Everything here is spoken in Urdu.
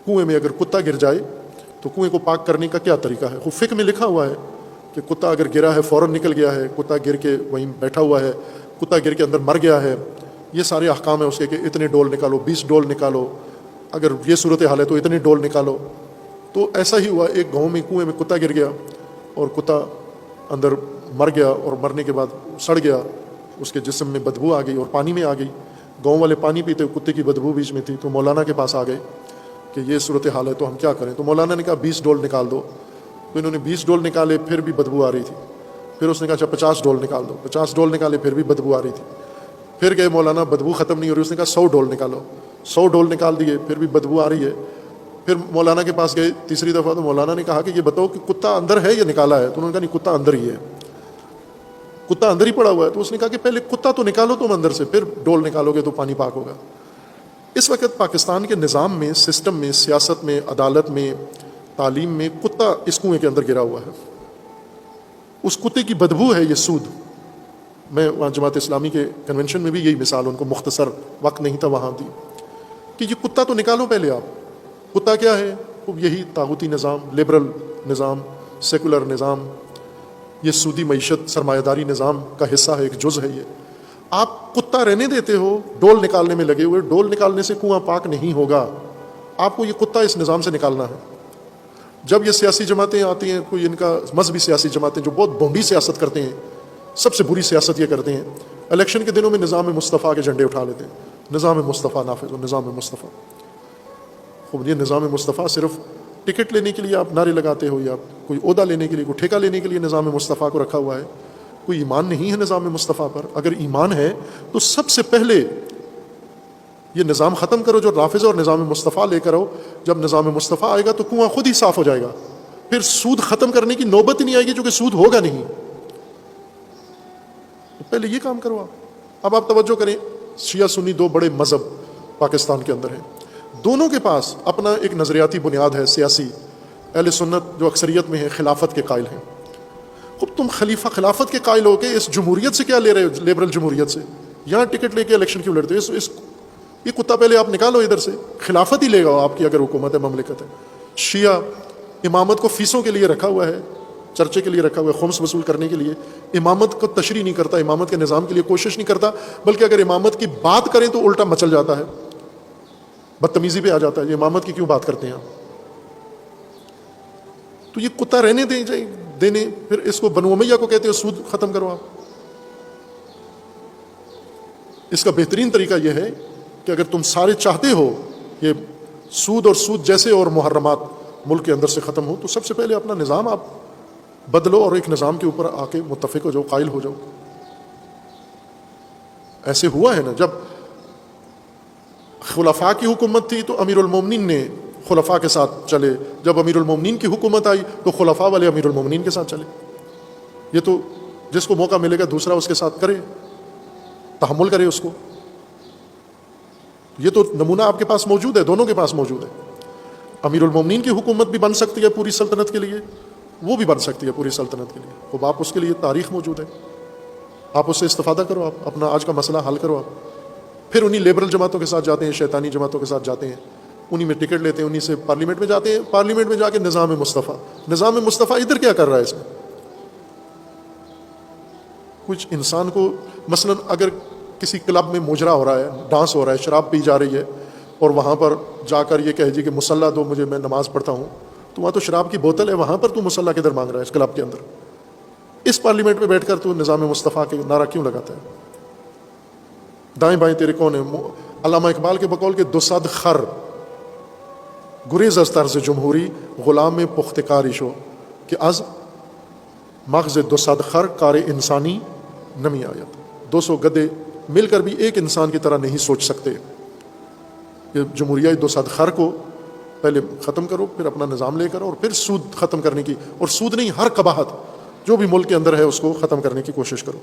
کنویں میں اگر کتا گر جائے تو کنویں کو پاک کرنے کا کیا طریقہ ہے. وہ فقہ میں لکھا ہوا ہے کہ کتا اگر گرا ہے فوراً نکل گیا ہے, کتا گر کے وہیں بیٹھا ہوا ہے, کتا گر کے اندر مر گیا ہے, یہ سارے احکام ہیں اس کے کہ اتنے ڈول نکالو, 20 ڈول نکالو, اگر یہ صورت حال ہے تو اتنے ڈول نکالو. تو ایسا ہی ہوا, ایک گاؤں میں کنویں میں کتا گر گیا اور کتا اندر مر گیا, اور مرنے کے بعد سڑ گیا, اس کے جسم میں بدبو آ گئی اور پانی میں آ گئی. گاؤں والے پانی پیتے, کتے کی بدبو بیچ میں تھی, تو مولانا کے پاس آ گئے کہ یہ صورت حال ہے تو ہم کیا کریں. تو مولانا نے کہا 20 ڈول نکال دو. تو انہوں نے 20 ڈول نکالے, پھر بھی بدبو آ رہی تھی. پھر اس نے کہا اچھا 50 ڈول نکال دو. 50 ڈول نکالے, پھر بھی بدبو آ رہی تھی. پھر گئے مولانا, بدبو ختم نہیں ہو رہی. اس نے کہا 100 ڈول نکالو. 100 ڈول نکال دیے, پھر بھی بدبو آ رہی ہے. پھر مولانا کے پاس گئے تیسری دفعہ, تو مولانا نے کہا کہ یہ بتاؤ کہ کتا اندر ہے یا نکالا ہے. تو انہوں نے کہا نہیں, کتا اندر ہی ہے, کتا اندر ہی پڑا ہوا ہے. تو اس نے کہا کہ پہلے کتا تو نکالو تم اندر سے, پھر ڈول نکالو گے تو پانی پاک ہوگا. اس وقت پاکستان کے نظام میں, سسٹم میں, سیاست میں, عدالت میں, تعلیم میں کتا اس کنویں کے اندر گرا ہوا ہے. اس کتے کی بدبو ہے یہ سود. میں وہاں جماعت اسلامی کے کنونشن میں بھی یہی مثال, ان کو مختصر وقت نہیں تھا وہاں دی, کہ یہ کتا تو نکالو پہلے آپ. کتا کیا ہے؟ یہی طاغوتی نظام, لبرل نظام, سیکولر نظام, یہ سودی معیشت, سرمایہ داری نظام کا حصہ ہے, ایک جز ہے یہ. آپ کتا رہنے دیتے ہو, ڈول نکالنے میں لگے ہوئے. ڈول نکالنے سے کنواں پاک نہیں ہوگا, آپ کو یہ کتا اس نظام سے نکالنا ہے. جب یہ سیاسی جماعتیں آتی ہیں, کوئی ان کا مذہبی سیاسی جماعتیں جو بہت بھونڈی سیاست کرتے ہیں, سب سے بری سیاست یہ کرتے ہیں, الیکشن کے دنوں میں نظام مصطفیٰ کے جھنڈے اٹھا لیتے ہیں. نظام مصطفیٰ نافذ ہو, نظام مصطفیٰ. خوب, یہ نظام مصطفیٰ صرف ٹکٹ لینے کے لیے آپ نعرے لگاتے ہو, یا کوئی عہدہ لینے کے لیے, کوئی ٹھیکہ لینے کے لیے نظام مصطفیٰ کو رکھا ہوا ہے. کوئی ایمان نہیں ہے نظام مصطفیٰ پر. اگر ایمان ہے تو سب سے پہلے یہ نظام ختم کرو جو رافض اور نظام مصطفیٰ لے کر آؤ. جب نظام مصطفیٰ آئے گا تو کنواں خود ہی صاف ہو جائے گا, پھر سود ختم کرنے کی نوبت ہی نہیں آئے گی, چونکہ سود ہوگا نہیں. پہلے یہ کام کرو آپ. اب آپ توجہ کریں, شیعہ سنی دو بڑے مذہب پاکستان کے اندر ہیں, دونوں کے پاس اپنا ایک نظریاتی بنیاد ہے سیاسی. اہل سنت جو اکثریت میں ہے خلافت کے قائل ہیں. خب تم خلافت کے قائل ہو کے اس جمہوریت سے کیا لے رہے ہو, لیبرل جمہوریت سے؟ یہاں ٹکٹ لے کے الیکشن کیوں لڑتے ہو؟ یہ کتا پہلے آپ نکالو ادھر سے. خلافت ہی لے گا آپ کی اگر حکومت ہے, مملکت ہے. شیعہ امامت کو فیسوں کے لیے رکھا ہوا ہے, چرچے کے لیے رکھا ہوا ہے, خمس وصول کرنے کے لیے. امامت کو تشریح نہیں کرتا, امامت کے نظام کے لیے کوشش نہیں کرتا, بلکہ اگر امامت کی بات کریں تو الٹا مچل جاتا ہے, بدتمیزی پہ آ جاتا ہے. یہ امامت کی کیوں بات کرتے ہیں آپ؟ تو یہ کتا رہنے دینے, پھر اس کو بنو امیہ کو کہتے ہیں سود ختم کرو آپ. اس کا بہترین طریقہ یہ ہے کہ اگر تم سارے چاہتے ہو یہ سود اور سود جیسے اور محرمات ملک کے اندر سے ختم ہو, تو سب سے پہلے اپنا نظام آپ بدلو اور ایک نظام کے اوپر آ کے متفق ہو جاؤ, قائل ہو جاؤ. ایسے ہوا ہے نا, جب خلفاء کی حکومت تھی تو امیر المومنین نے خلفاء کے ساتھ چلے, جب امیر المومنین کی حکومت آئی تو خلفاء والے امیر المومنین کے ساتھ چلے. یہ تو جس کو موقع ملے گا دوسرا اس کے ساتھ کرے, تحمل کرے اس کو. یہ تو نمونہ آپ کے پاس موجود ہے, دونوں کے پاس موجود ہے. امیر المومنین کی حکومت بھی بن سکتی ہے پوری سلطنت کے لیے, وہ بھی بن سکتی ہے پوری سلطنت کے لیے. اب آپ اس کے لیے تاریخ موجود ہے, آپ اس سے استفادہ کرو, آپ اپنا آج کا مسئلہ حل کرو. آپ پھر انہی لیبرل جماعتوں کے ساتھ جاتے ہیں, شیطانی جماعتوں کے ساتھ جاتے ہیں, انہی میں ٹکٹ لیتے ہیں, انہی سے پارلیمنٹ میں جاتے ہیں. پارلیمنٹ میں جا کے نظام مصطفیٰ ادھر کیا کر رہا ہے؟ اس میں کچھ انسان کو, مثلا اگر کسی کلب میں مجرا ہو رہا ہے, ڈانس ہو رہا ہے, شراب پی جا رہی ہے, اور وہاں پر جا کر یہ کہے جی کہ مصلی دو مجھے, میں نماز پڑھتا ہوں, تو وہاں تو شراب کی بوتل ہے, وہاں پر تو مصلی کدھر مانگ رہا ہے اس کلب کے اندر؟ اس پارلیمنٹ میں بیٹھ کر تو نظام مصطفیٰ کے نعرہ کیوں لگاتا ہے؟ دائیں بائیں تیرے کون ہے؟ علامہ اقبال کے بقول کے دو صد خر گریز از طرز جمہوری غلام پختکاری شو, کہ از مغز دو صد خر کار انسانی نمی آیت. 200 گدے مل کر بھی ایک انسان کی طرح نہیں سوچ سکتے. یہ جمہوریہ 200 خر کو پہلے ختم کرو, پھر اپنا نظام لے کر, اور پھر سود ختم کرنے کی, اور سود نہیں ہر قباحت جو بھی ملک کے اندر ہے اس کو ختم کرنے کی کوشش کرو.